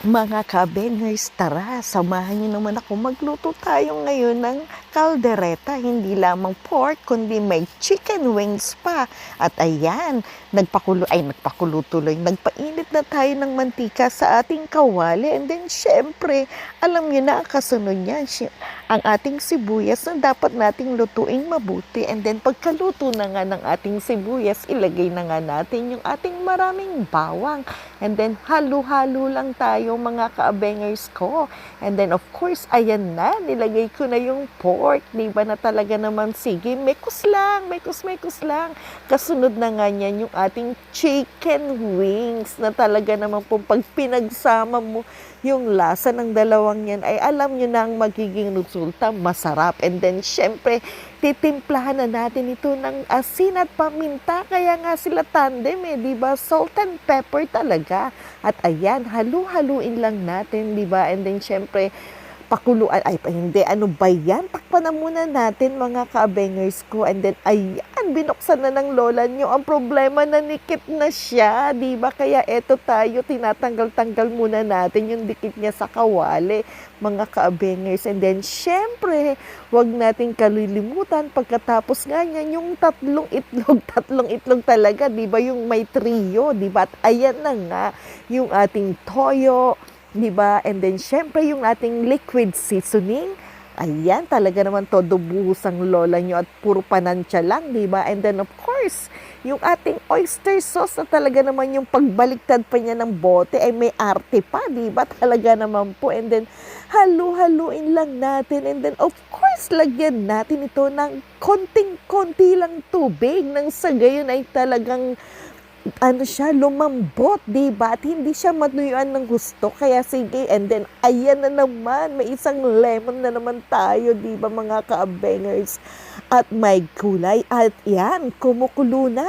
Mga ka-bengers, tara, samahan niyo naman ako. Magluto tayo ngayon ng kaldereta. Hindi lamang pork, kundi may chicken wings pa. At ayan, nagpakulo tuloy. Nagpainit na tayo ng mantika sa ating kawali. And then, syempre, alam niyo na ang kasunod niyan. Ang ating sibuyas na dapat nating lutuing mabuti. And then, pagkaluto na nga ng ating sibuyas, ilagay na nga natin yung ating maraming bawang. And then, halo-halo lang tayo mga ka-bengers ko. And then, of course, ayan na, nilagay ko na yung pork. Diba na talaga naman, sige, mekos lang. Kasunod na nga niyan yung ating chicken wings na talaga naman po pag pinagsama mo yung lasa ng dalawang yan ay alam nyo na ang magiging resulta, masarap. And then, syempre, titimplahan na natin ito ng asin at paminta. Kaya nga sila tandem diba? Salt and pepper talaga. At ayan, halu-haluin lang natin, diba? And then, syempre, pakuluan, hindi, ano ba yan? Takpan na muna natin mga ka-bengers ko. And then, ayan, binuksan na ng lola nyo. Ang problema, nanikit na siya, diba? Kaya eto tayo, tinatanggal-tanggal muna natin yung dikit niya sa kawali, mga ka-bengers. And then, syempre, wag natin kalilimutan, pagkatapos nga niyan, yung tatlong itlog talaga, diba? Yung may trio, diba? At ayan na nga, yung ating toyo, diba? And then, syempre, yung ating liquid seasoning. Ayan, talaga naman todo buhos ang lola nyo at puro panansya lang, diba? And then, of course, yung ating oyster sauce na talaga naman yung pagbaliktad pa niya ng bote ay may arte pa, diba? Talaga naman po. And then, halu-haluin lang natin. And then, of course, lagyan natin ito ng konting-konti lang tubig nang sa gayon ay talagang lumambot, diba? At hindi siya matuyuan ng gusto. Kaya sige, and then, ayan na naman, may isang lemon na naman tayo, diba mga ka-bengers? At may gulay, at yan, kumukulo na,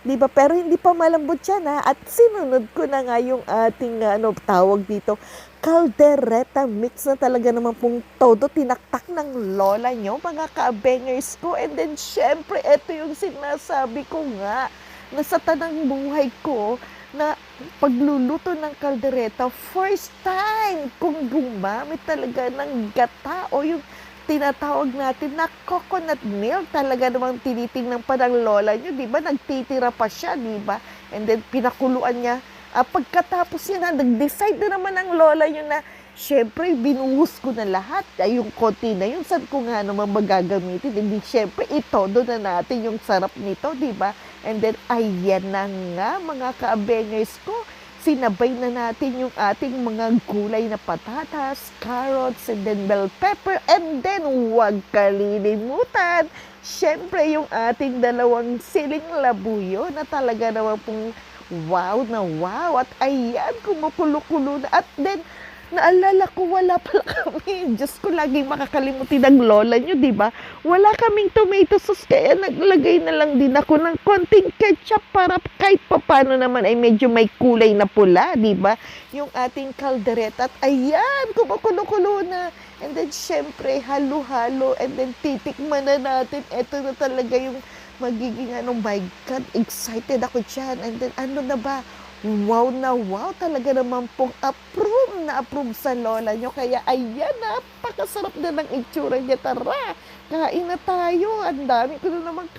diba? Pero hindi pa malambot yan, ha? At sinunod ko na nga yung ating, tawag dito, kaldereta mix na talaga naman pong todo tinaktak ng lola nyo, mga ka-bengers ko. And then, syempre, ito yung sinasabi ko nga, na sa tanang buhay ko na pagluluto ng kaldereta, first time kung gumamit talaga ng gata o yung tinatawag natin na coconut milk. Talaga namang tinitingnan pa ng lola nyo, di ba? Nagtitira pa siya, di ba? And then pinakuluan niya. Pagkatapos niya na, nag-decide na naman ang lola nyo na syempre, binuhos ko na lahat. Ay, yung konti na yun, saan ko nga naman magagamitin? Hindi, syempre, itodo na natin yung sarap nito, di ba? And then, ayan na nga, mga ka-bengers ko. Sinabay na natin yung ating mga gulay na patatas, carrots, and then bell pepper. And then, huwag kalilimutan, syempre, yung ating dalawang siling labuyo na talaga naman pong wow na wow. At ayan, kumukulo-kulo na. At then, naalala ko, wala pala kami. Diyos ko, laging makakalimutin ng lola nyo, di ba? Wala kaming tomato sauce, kaya naglagay na lang din ako ng konting ketchup para kahit papano naman ay medyo may kulay na pula, di ba? Yung ating kaldereta. At ayan, kumukulo-kulo na. And then, syempre, halo-halo. And then, titikman na natin. Ito na talaga yung magiging, my God, excited ako dyan. And then, ano na ba? Wow na wow, talaga naman pong approve sa lola nyo. Kaya ayan, napakasarap na ng itsura niya. Tara, kain na tayo. Ang dami ko na naman